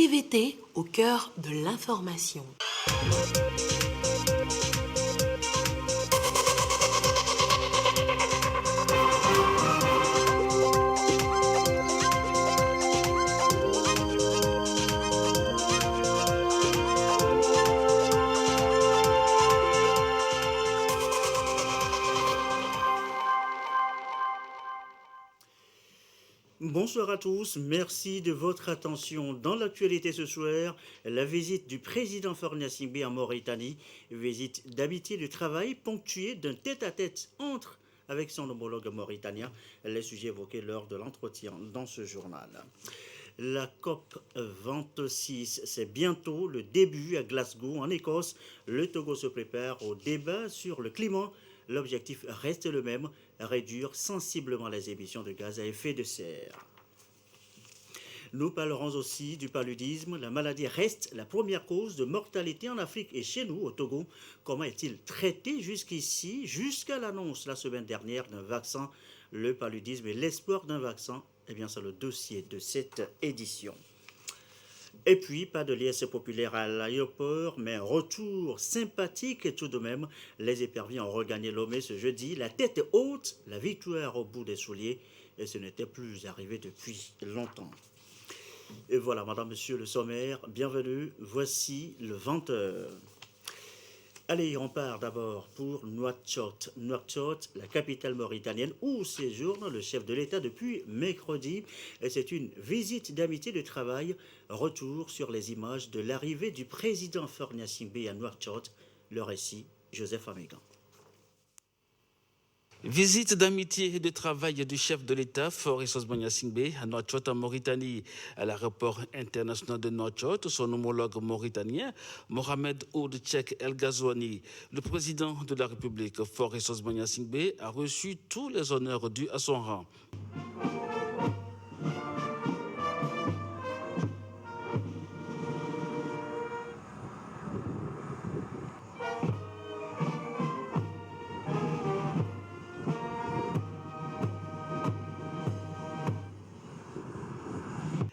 TVT au cœur de l'information. Bonsoir à tous, merci de votre attention. Dans l'actualité ce soir, la visite du président Faure Gnassingbé en Mauritanie, visite d'amitié de travail ponctuée d'un tête-à-tête avec son homologue mauritanien, les sujets évoqués lors de l'entretien dans ce journal. La COP 26, c'est bientôt le début à Glasgow, en Écosse. Le Togo se prépare au débat sur le climat. L'objectif reste le même, réduire sensiblement les émissions de gaz à effet de serre. Nous parlerons aussi du paludisme. La maladie reste la première cause de mortalité en Afrique et chez nous, au Togo. Comment est-il traité jusqu'ici, jusqu'à l'annonce la semaine dernière d'un vaccin? Le paludisme et l'espoir d'un vaccin, eh bien, c'est le dossier de cette édition. Et puis, pas de liesse populaire à l'aéroport, mais un retour sympathique tout de même. Les éperviers ont regagné Lomé ce jeudi, la tête haute, la victoire au bout des souliers, et ce n'était plus arrivé depuis longtemps. Et voilà, madame, monsieur, le sommaire, bienvenue, voici le 20h. Allez, on part d'abord pour Nouakchott. Nouakchott, la capitale mauritanienne où séjourne le chef de l'État depuis mercredi. Et c'est une visite d'amitié de travail. Retour sur les images de l'arrivée du président Faure Gnassingbé à Nouakchott. Le récit, Joseph Amégan. Visite d'amitié et de travail du chef de l'État, Faure Gnassingbé, à Nouakchott en Mauritanie. À l'aéroport international de Nouakchott, son homologue mauritanien, Mohamed Ould Cheikh El Ghazouani, le président de la République, Faure Gnassingbé, a reçu tous les honneurs dus à son rang.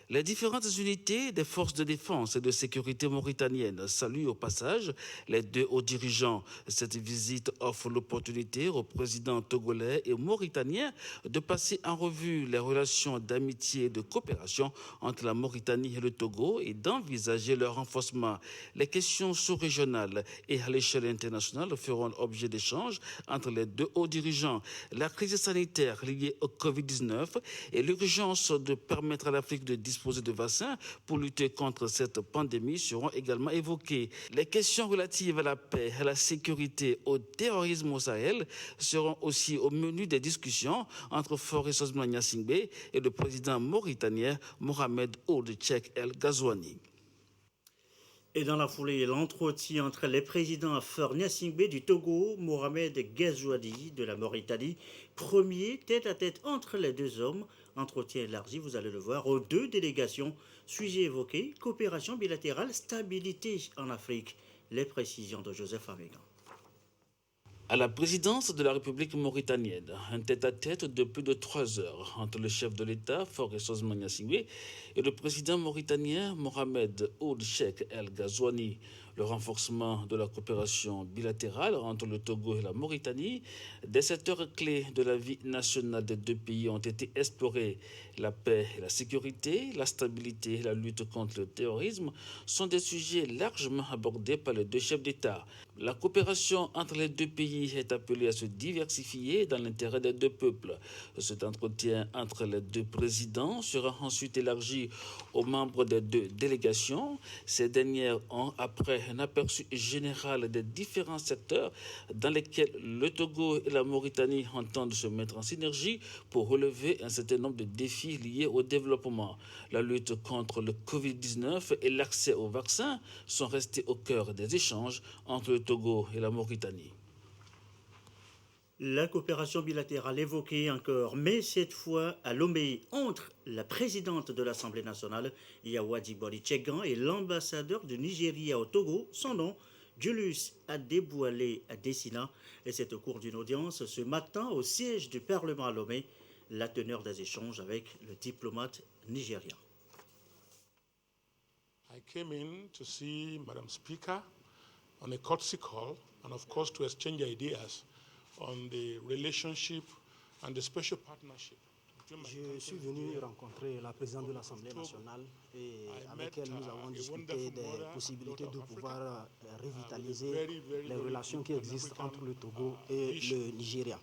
Les différentes unités des forces de défense et de sécurité mauritaniennes saluent au passage les deux hauts dirigeants. Cette visite offre l'opportunité au président togolais et mauritanien de passer en revue les relations d'amitié et de coopération entre la Mauritanie et le Togo et d'envisager leur renforcement. Les questions sous-régionales et à l'échelle internationale feront objet d'échanges entre les deux hauts dirigeants. La crise sanitaire liée au Covid-19 et l'urgence de permettre à l'Afrique de disposer de vaccins pour lutter contre cette pandémie seront également évoquées. Les questions relatives à la paix, à la sécurité, au terrorisme au Sahel seront aussi au menu des discussions entre Faure Gnassingbé et le président mauritanien Mohamed Ould Cheikh El Ghazouani. Et dans la foulée, l'entretien entre les présidents Faure Gnassingbé du Togo, Mohamed Ghazouani de la Mauritanie, premier tête-à-tête entre les deux hommes. Entretien élargi, vous allez le voir, aux deux délégations. Sujet évoqué, coopération bilatérale, stabilité en Afrique. Les précisions de Joseph Amégan. À la présidence de la République mauritanienne, un tête-à-tête de plus de 3 heures entre le chef de l'État, Faure Gnassingbé, et le président mauritanien Mohamed Ould Cheikh El Ghazouani. Le renforcement de la coopération bilatérale entre le Togo et la Mauritanie, des secteurs clés de la vie nationale des deux pays ont été explorés. La paix et la sécurité, la stabilité et la lutte contre le terrorisme sont des sujets largement abordés par les deux chefs d'État. La coopération entre les deux pays est appelée à se diversifier dans l'intérêt des deux peuples. Cet entretien entre les deux présidents sera ensuite élargi aux membres des deux délégations. Ces dernières ont, après un aperçu général des différents secteurs dans lesquels le Togo et la Mauritanie entendent se mettre en synergie pour relever un certain nombre de défis liés au développement. La lutte contre le Covid-19 et l'accès aux vaccins sont restés au cœur des échanges entre le Togo et la Mauritanie. La coopération bilatérale évoquée encore, mais cette fois à Lomé, entre la présidente de l'Assemblée nationale, Yawadi Bori Tchegan, et l'ambassadeur du Nigeria au Togo, son nom, Julius Adebouale Adesina. Et c'est au cours d'une audience ce matin au siège du Parlement à Lomé, la teneur des échanges avec le diplomate nigérian. I came in to see Madam Speaker on a courtesy call and of course to exchange ideas on the relationship and the special partnership. Je suis venu rencontrer la présidente de l'Assemblée nationale et avec elle nous avons discuté des possibilités de pouvoir revitaliser les relations qui existent entre le Togo et le Nigeria.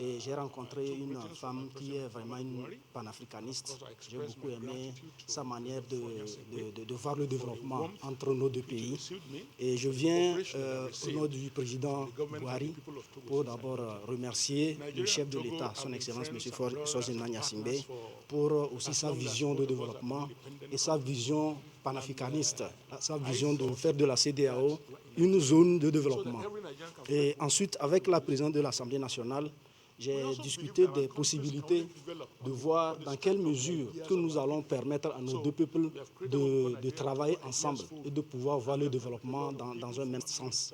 Et j'ai rencontré une femme qui est vraiment une panafricaniste. J'ai beaucoup aimé sa manière de voir le développement entre nos deux pays. Et je viens au nom du président Buhari pour d'abord remercier le chef de l'État, son Excellence M. Sozina Gnassingbé, pour aussi sa vision de développement et sa vision panafricaniste, sa vision de faire de la CEDEAO une zone de développement. Et ensuite, avec la présidente de l'Assemblée nationale, j'ai discuté des possibilités de voir dans quelle mesure que nous allons permettre à nos deux peuples de travailler ensemble et de pouvoir voir le développement dans un même sens.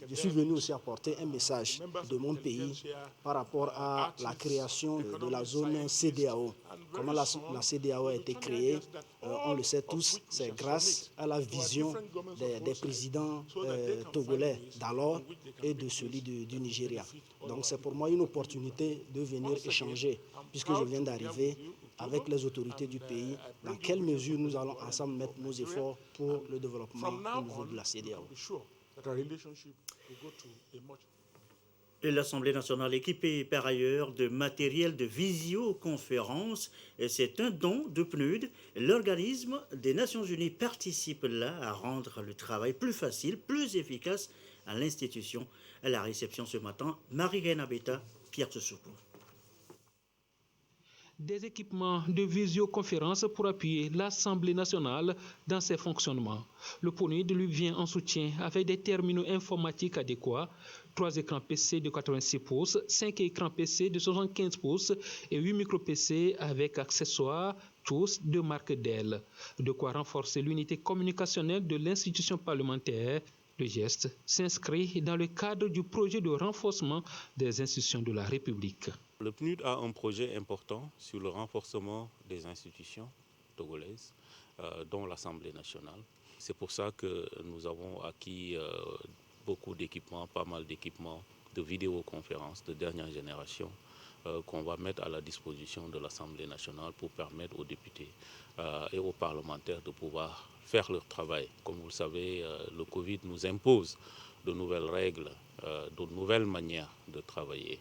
Je suis venu aussi apporter un message de mon pays par rapport à la création de la zone CEDEAO. Comment la CEDEAO a été créée, on le sait tous, c'est grâce à la vision des présidents togolais d'alors et de celui du Nigeria. Donc c'est pour moi une opportunité de venir échanger, puisque je viens d'arriver, avec les autorités du pays, dans quelle mesure nous allons ensemble mettre nos efforts pour le développement au niveau de la CEDEAO. Et l'Assemblée nationale équipée par ailleurs de matériel de visioconférence, c'est un don de PNUD. L'organisme des Nations Unies participe là à rendre le travail plus facile, plus efficace à l'institution. À la réception ce matin, Marie-Reine Abeta, Pierre Tsoukou. Des équipements de visioconférence pour appuyer l'Assemblée nationale dans ses fonctionnements. Le PNUD lui vient en soutien avec des terminaux informatiques adéquats, 3 écrans PC de 86 pouces, 5 écrans PC de 75 pouces et 8 micro-PC avec accessoires, tous de marque Dell. De quoi renforcer l'unité communicationnelle de l'institution parlementaire. Le geste s'inscrit dans le cadre du projet de renforcement des institutions de la République. Le PNUD a un projet important sur le renforcement des institutions togolaises, dont l'Assemblée nationale. C'est pour ça que nous avons acquis beaucoup d'équipements, pas mal d'équipements de vidéoconférence de dernière génération qu'on va mettre à la disposition de l'Assemblée nationale pour permettre aux députés et aux parlementaires de pouvoir faire leur travail. Comme vous le savez, le Covid nous impose de nouvelles règles, de nouvelles manières de travailler.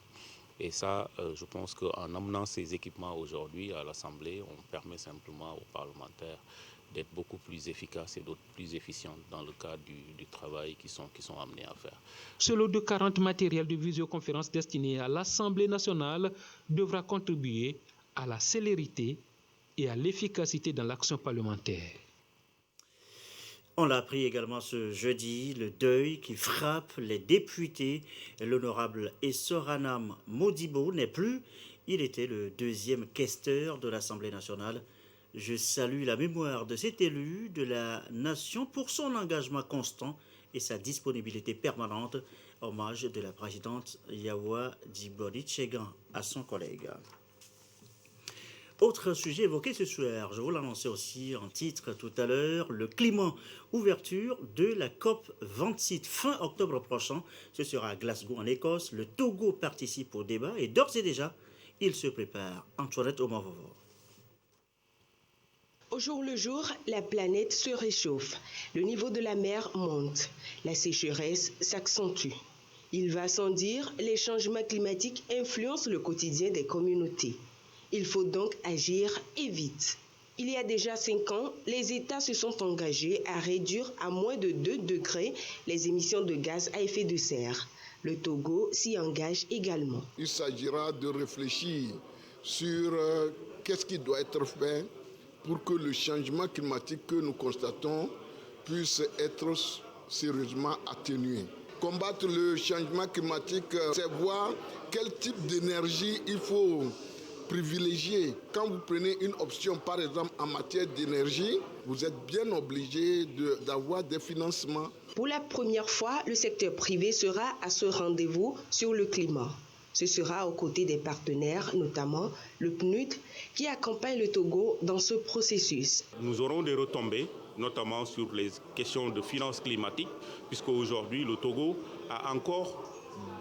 Et ça, je pense qu'en amenant ces équipements aujourd'hui à l'Assemblée, on permet simplement aux parlementaires d'être beaucoup plus efficaces et d'autres plus efficients dans le cadre du travail qu'ils sont amenés à faire. Ce lot de 40 matériels de visioconférence destinés à l'Assemblée nationale devra contribuer à la célérité et à l'efficacité dans l'action parlementaire. On l'a appris également ce jeudi, le deuil qui frappe les députés. L'honorable Essoranam Modibo n'est plus. Il était le deuxième questeur de l'Assemblée nationale. Je salue la mémoire de cet élu de la nation pour son engagement constant et sa disponibilité permanente. Hommage de la présidente Yawa Djibori-Tchegan à son collègue. Autre sujet évoqué ce soir, je vous l'annonçais aussi en titre tout à l'heure, le climat, ouverture de la COP 26 fin octobre prochain. Ce sera à Glasgow en Écosse. Le Togo participe au débat et d'ores et déjà, il se prépare. Antoinette Omavovo. Au jour le jour, la planète se réchauffe. Le niveau de la mer monte. La sécheresse s'accentue. Il va sans dire, les changements climatiques influencent le quotidien des communautés. Il faut donc agir et vite. Il y a déjà 5 ans, les États se sont engagés à réduire à moins de 2 degrés les émissions de gaz à effet de serre. Le Togo s'y engage également. Il s'agira de réfléchir sur qu'est-ce qui doit être fait pour que le changement climatique que nous constatons puisse être sérieusement atténué. Combattre le changement climatique, c'est voir quel type d'énergie il faut privilégié. Quand vous prenez une option, par exemple, en matière d'énergie, vous êtes bien obligé d'avoir des financements. Pour la première fois, le secteur privé sera à ce rendez-vous sur le climat. Ce sera aux côtés des partenaires, notamment le PNUD, qui accompagne le Togo dans ce processus. Nous aurons des retombées, notamment sur les questions de finances climatiques, puisque aujourd'hui le Togo a encore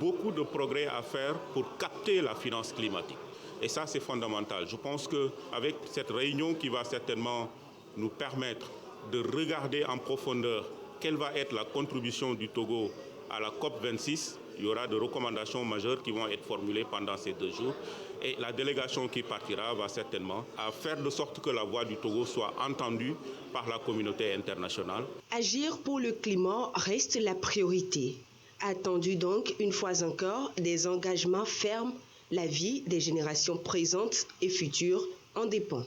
beaucoup de progrès à faire pour capter la finance climatique. Et ça, c'est fondamental. Je pense qu'avec cette réunion qui va certainement nous permettre de regarder en profondeur quelle va être la contribution du Togo à la COP26, il y aura des recommandations majeures qui vont être formulées pendant ces 2 jours. Et la délégation qui partira va certainement faire de sorte que la voix du Togo soit entendue par la communauté internationale. Agir pour le climat reste la priorité. Attendu donc, une fois encore, des engagements fermes. La vie des générations présentes et futures en dépend.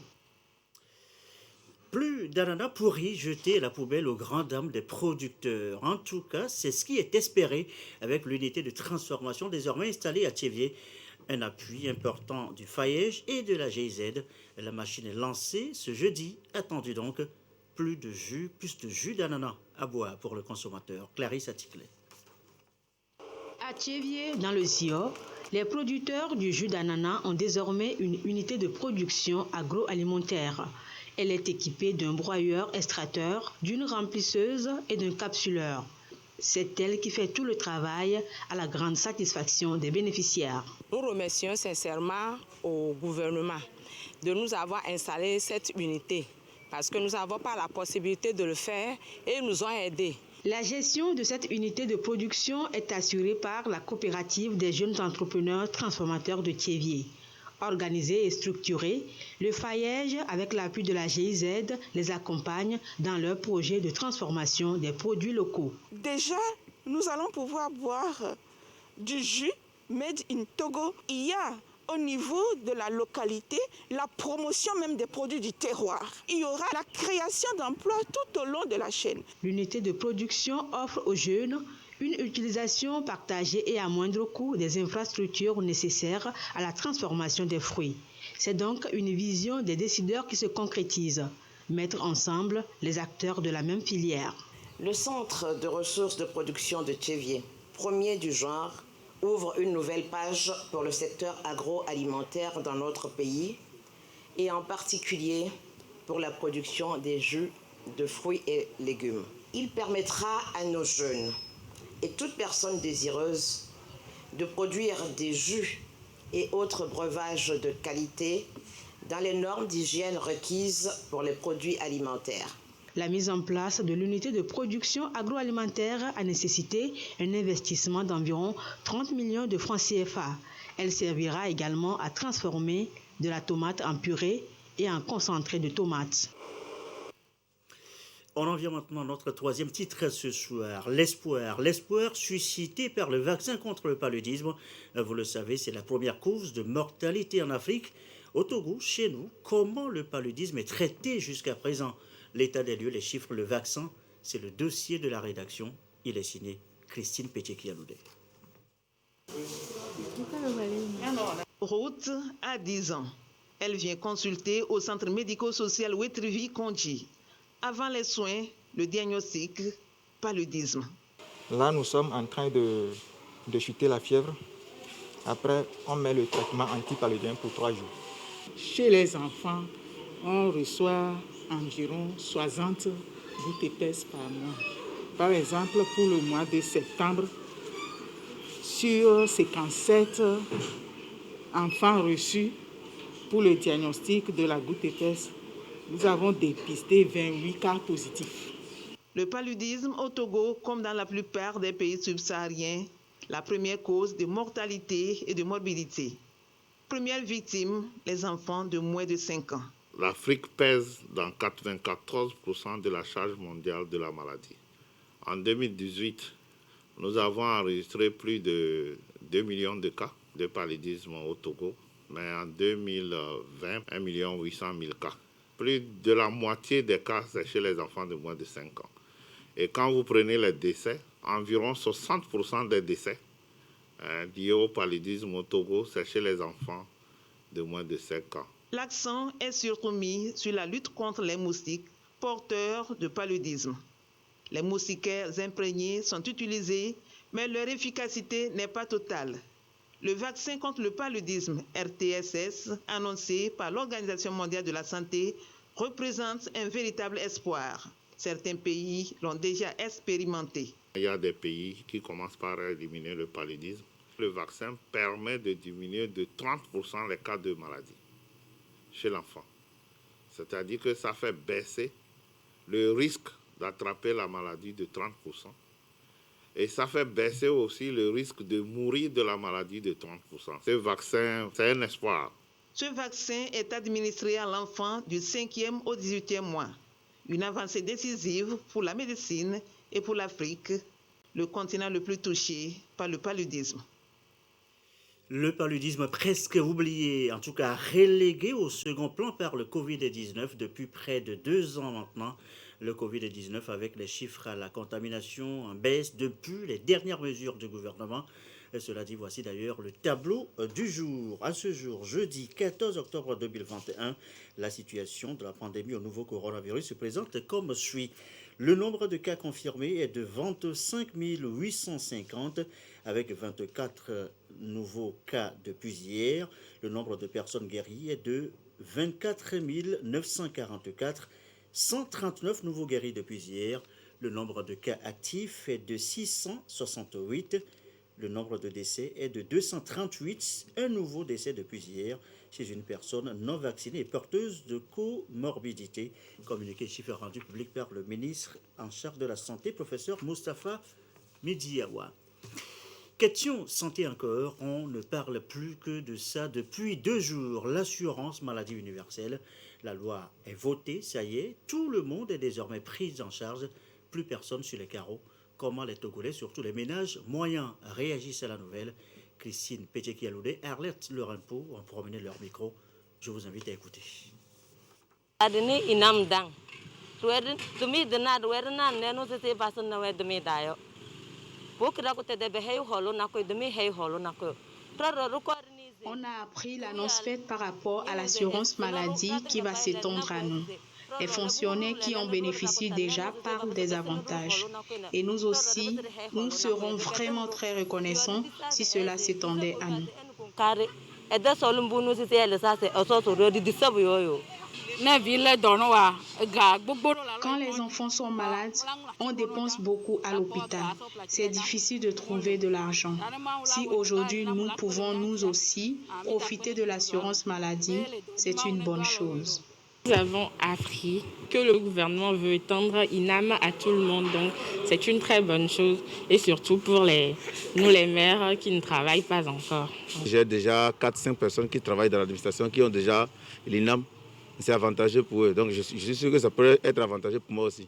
Plus d'ananas pourris jetés à la poubelle aux grandes dames des producteurs. En tout cas, c'est ce qui est espéré avec l'unité de transformation désormais installée à Thiévié. Un appui important du FAEJ et de la GIZ. La machine est lancée ce jeudi. Attendu donc plus de jus d'ananas à boire pour le consommateur. Clarisse Aticlet. À Thiévié, dans le Sio, les producteurs du jus d'ananas ont désormais une unité de production agroalimentaire. Elle est équipée d'un broyeur-extracteur, d'une remplisseuse et d'un capsuleur. C'est elle qui fait tout le travail à la grande satisfaction des bénéficiaires. Nous remercions sincèrement au gouvernement de nous avoir installé cette unité parce que nous n'avons pas la possibilité de le faire et ils nous ont aidés. La gestion de cette unité de production est assurée par la coopérative des jeunes entrepreneurs transformateurs de Thiévié. Organisé et structuré, le FAEJ, avec l'appui de la GIZ, les accompagne dans leur projet de transformation des produits locaux. Déjà, nous allons pouvoir boire du jus made in Togo. Il y a au niveau de la localité la promotion même des produits du terroir. Il y aura la création d'emplois tout au long de la chaîne. L'unité de production offre aux jeunes une utilisation partagée et à moindre coût des infrastructures nécessaires à la transformation des fruits. C'est donc une vision des décideurs qui se concrétise. Mettre ensemble les acteurs de la même filière. Le centre de ressources de production de Thiévié, premier du genre, ouvre une nouvelle page pour le secteur agroalimentaire dans notre pays et en particulier pour la production des jus de fruits et légumes. Il permettra à nos jeunes et toute personne désireuse de produire des jus et autres breuvages de qualité dans les normes d'hygiène requises pour les produits alimentaires. La mise en place de l'unité de production agroalimentaire a nécessité un investissement d'environ 30 millions de francs CFA. Elle servira également à transformer de la tomate en purée et en concentré de tomates. On en vient maintenant à notre troisième titre ce soir, l'espoir. L'espoir suscité par le vaccin contre le paludisme. Vous le savez, c'est la première cause de mortalité en Afrique. Au Togo, chez nous, comment le paludisme est traité jusqu'à présent? L'état des lieux, les chiffres, le vaccin, c'est le dossier de la rédaction. Il est signé Christine Pétier-Kialoudé. Ruth a 10 ans. Elle vient consulter au centre médico-social Wetrivi-Kondji. Avant les soins, le diagnostic, paludisme. Là, nous sommes en train de chuter la fièvre. Après, on met le traitement antipaludien pour 3 jours. Chez les enfants, on reçoit environ 60 gouttes épaisses par mois. Par exemple, pour le mois de septembre, sur 57 enfants reçus pour le diagnostic de la goutte épaisse, nous avons dépisté 28 cas positifs. Le paludisme au Togo, comme dans la plupart des pays subsahariens, la première cause de mortalité et de morbidité. Première victime, les enfants de moins de 5 ans. L'Afrique pèse dans 94% de la charge mondiale de la maladie. En 2018, nous avons enregistré plus de 2 millions de cas de paludisme au Togo, mais en 2020, 1 800 000 cas. Plus de la moitié des cas, c'est chez les enfants de moins de 5 ans. Et quand vous prenez les décès, environ 60% des décès liés au paludisme au Togo, c'est chez les enfants de moins de 5 ans. L'accent est surtout mis sur la lutte contre les moustiques porteurs de paludisme. Les moustiquaires imprégnés sont utilisés, mais leur efficacité n'est pas totale. Le vaccin contre le paludisme, RTSS, annoncé par l'Organisation mondiale de la santé, représente un véritable espoir. Certains pays l'ont déjà expérimenté. Il y a des pays qui commencent par éliminer le paludisme. Le vaccin permet de diminuer de 30% les cas de maladie chez l'enfant. C'est-à-dire que ça fait baisser le risque d'attraper la maladie de 30%. Et ça fait baisser aussi le risque de mourir de la maladie de 30%. Ce vaccin, c'est un espoir. Ce vaccin est administré à l'enfant du 5e au 18e mois. Une avancée décisive pour la médecine et pour l'Afrique, le continent le plus touché par le paludisme. Le paludisme presque oublié, en tout cas relégué au second plan par le Covid-19 depuis près de 2 ans maintenant. Le Covid-19 avec les chiffres à la contamination en baisse depuis les dernières mesures du gouvernement. Et cela dit, voici d'ailleurs le tableau du jour. À ce jour, jeudi 14 octobre 2021, la situation de la pandémie au nouveau coronavirus se présente comme suit. Le nombre de cas confirmés est de 25 850 avec 24 nouveaux cas depuis hier. Le nombre de personnes guéries est de 24 944, 139 nouveaux guéris depuis hier. Le nombre de cas actifs est de 668. Le nombre de décès est de 238, un nouveau décès depuis hier chez une personne non vaccinée et porteuse de comorbidité. Communiqué chiffre rendu public par le ministre en charge de la Santé, professeur Moustapha Midiawa. Question santé encore, on ne parle plus que de ça depuis 2 jours. L'assurance maladie universelle, la loi est votée, ça y est, tout le monde est désormais pris en charge, plus personne sur les carreaux. Comment les Togolais, surtout les ménages moyens, réagissent à la nouvelle. Christine Pétchekialoudé, Arlette Lorenpo ont promené leur micro. Je vous invite à écouter. On a appris l'annonce faite par rapport à l'assurance maladie qui va s'étendre à nous. Les fonctionnaires qui en bénéficient déjà parlent des avantages. Et nous aussi, nous serons vraiment très reconnaissants si cela s'étendait à nous. Quand les enfants sont malades, on dépense beaucoup à l'hôpital. C'est difficile de trouver de l'argent. Si aujourd'hui nous pouvons nous aussi profiter de l'assurance maladie, c'est une bonne chose. Nous avons appris que le gouvernement veut étendre INAM à tout le monde, donc c'est une très bonne chose, et surtout pour nous les maires qui ne travaillent pas encore. J'ai déjà 4-5 personnes qui travaillent dans l'administration qui ont déjà l'INAM. C'est avantageux pour eux, donc je suis sûr que ça peut être avantageux pour moi aussi.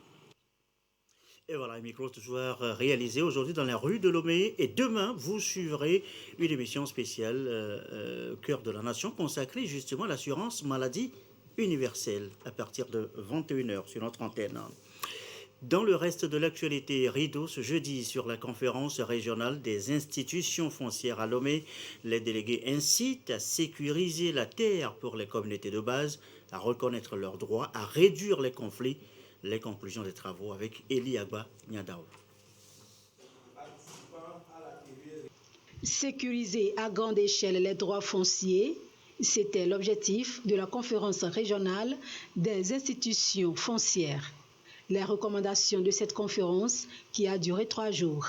Et voilà, un micro toujours réalisé aujourd'hui dans la rue de Lomé. Et demain, vous suivrez une émission spéciale Cœur de la Nation consacrée justement à l'assurance maladie universelle à partir de 21h sur notre antenne. Dans le reste de l'actualité, rideau ce jeudi sur la conférence régionale des institutions foncières à Lomé. Les délégués incitent à sécuriser la terre pour les communautés de base, à reconnaître leurs droits, à réduire les conflits. Les conclusions des travaux avec Eli Agba Niadao. Sécuriser à grande échelle les droits fonciers, c'était l'objectif de la conférence régionale des institutions foncières. Les recommandations de cette conférence, qui a duré 3 jours,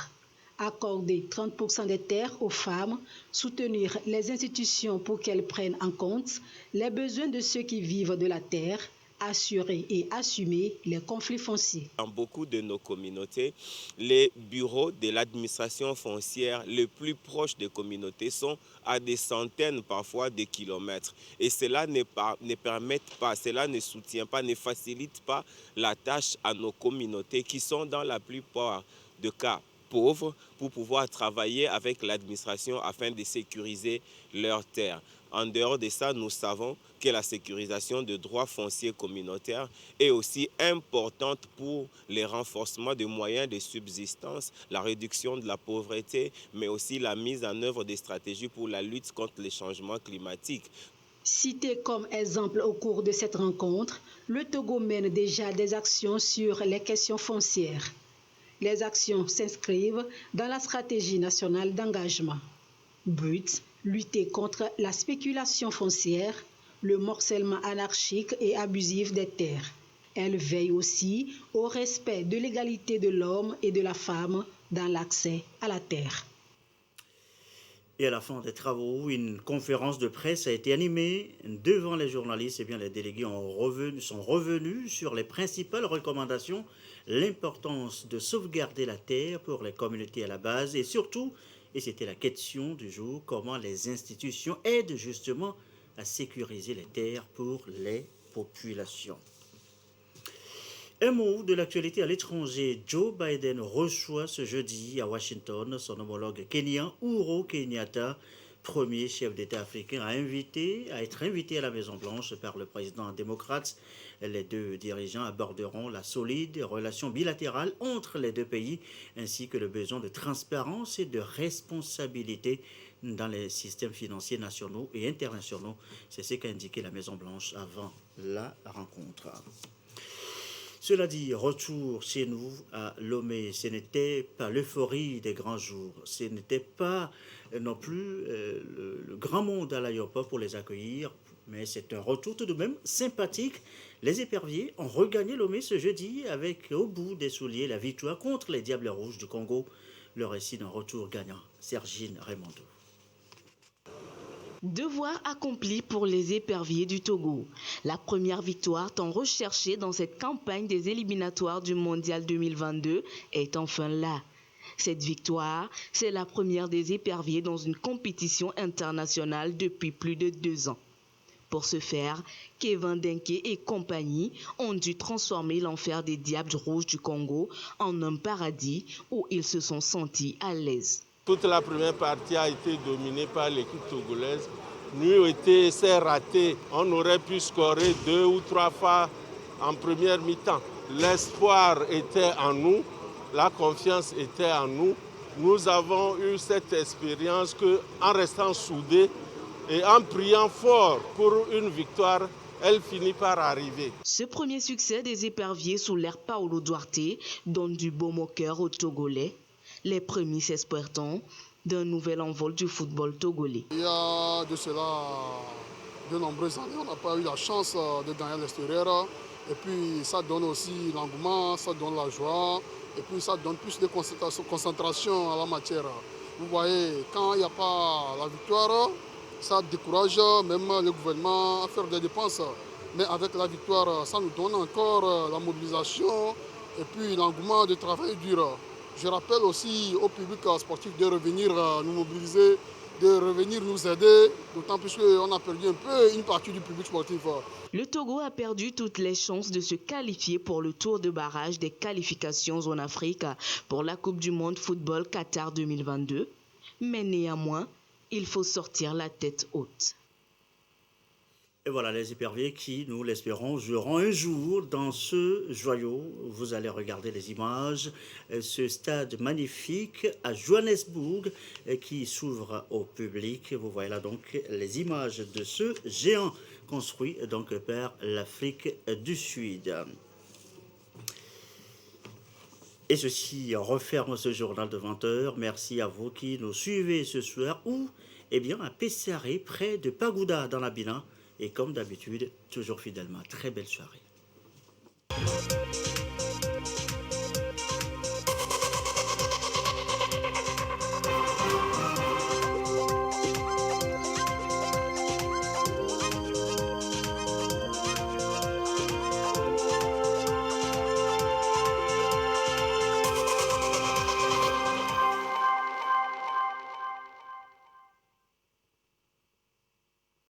accorder 30% des terres aux femmes, soutenir les institutions pour qu'elles prennent en compte les besoins de ceux qui vivent de la terre, assurer et assumer les conflits fonciers. Dans beaucoup de nos communautés, les bureaux de l'administration foncière les plus proches des communautés sont à des centaines parfois de kilomètres. Et cela ne soutient pas, ne facilite pas la tâche à nos communautés qui sont dans la plupart des cas pauvres pour pouvoir travailler avec l'administration afin de sécuriser leurs terres. En dehors de ça, nous savons que la sécurisation de droits fonciers communautaires est aussi importante pour le renforcement des moyens de subsistance, la réduction de la pauvreté, mais aussi la mise en œuvre des stratégies pour la lutte contre les changements climatiques. Cité comme exemple au cours de cette rencontre, le Togo mène déjà des actions sur les questions foncières. Les actions s'inscrivent dans la stratégie nationale d'engagement. But, Lutter contre la spéculation foncière, le morcellement anarchique et abusif des terres. Elle veille aussi au respect de l'égalité de l'homme et de la femme dans l'accès à la terre. Et à la fin des travaux, une conférence de presse a été animée devant les journalistes. Et bien, les délégués sont revenus sur les principales recommandations, l'importance de sauvegarder la terre pour les communautés à la base et surtout, et c'était la question du jour, comment les institutions aident justement à sécuriser les terres pour les populations. Un mot de l'actualité à l'étranger. Joe Biden reçoit ce jeudi à Washington son homologue kenyan Uhuru Kenyatta, premier chef d'État africain à être invité à la Maison-Blanche par le président démocrate. Les deux dirigeants aborderont la solide relation bilatérale entre les deux pays ainsi que le besoin de transparence et de responsabilité dans les systèmes financiers nationaux et internationaux. C'est ce qu'a indiqué la Maison-Blanche avant la rencontre. Cela dit, retour chez nous à Lomé. Ce n'était pas l'euphorie des grands jours. Ce n'était pas non plus le grand monde à l'aéroport pour les accueillir. Mais c'est un retour tout de même sympathique. Les éperviers ont regagné Lomé ce jeudi avec au bout des souliers la victoire contre les Diables Rouges du Congo. Le récit d'un retour gagnant. Sergine Raimondo. Devoir accompli pour les éperviers du Togo. La première victoire tant recherchée dans cette campagne des éliminatoires du Mondial 2022 est enfin là. Cette victoire, c'est la première des éperviers dans une compétition internationale depuis plus de 2 ans. Pour ce faire, Kevin Denke et compagnie ont dû transformer l'enfer des Diables Rouges du Congo en un paradis où ils se sont sentis à l'aise. Toute la première partie a été dominée par l'équipe togolaise. Nous s'est raté. On aurait pu scorer 2 ou 3 fois en première mi-temps. L'espoir était en nous, la confiance était en nous. Nous avons eu cette expérience qu'en restant soudés et en priant fort pour une victoire, elle finit par arriver. Ce premier succès des éperviers sous l'ère Paulo Duarte donne du baume au cœur aux Togolais. Les premiers s'espèrent d'un nouvel envol du football togolais. Il y a de cela de nombreuses années, on n'a pas eu la chance de gagner à l'extérieur. Et puis ça donne aussi l'engouement, ça donne la joie. Et puis ça donne plus de concentration à la matière. Vous voyez, quand il n'y a pas la victoire, ça décourage même le gouvernement à faire des dépenses. Mais avec la victoire, ça nous donne encore la mobilisation et puis l'engouement de travail dur. Je rappelle aussi au public sportif de revenir nous mobiliser, de revenir nous aider, d'autant plus qu'on a perdu un peu une partie du public sportif. Le Togo a perdu toutes les chances de se qualifier pour le tour de barrage des qualifications en Afrique pour la Coupe du Monde Football Qatar 2022. Mais néanmoins, il faut sortir la tête haute. Et voilà les éperviers qui, nous l'espérons, joueront un jour dans ce joyau. Vous allez regarder les images. Ce stade magnifique à Johannesburg qui s'ouvre au public. Vous voyez là donc les images de ce géant construit donc par l'Afrique du Sud. Et ceci referme ce journal de 20h. Merci à vous qui nous suivez ce soir ou à Pessaré, près de Pagouda dans la Bina. Et comme d'habitude, toujours fidèlement, très belle soirée.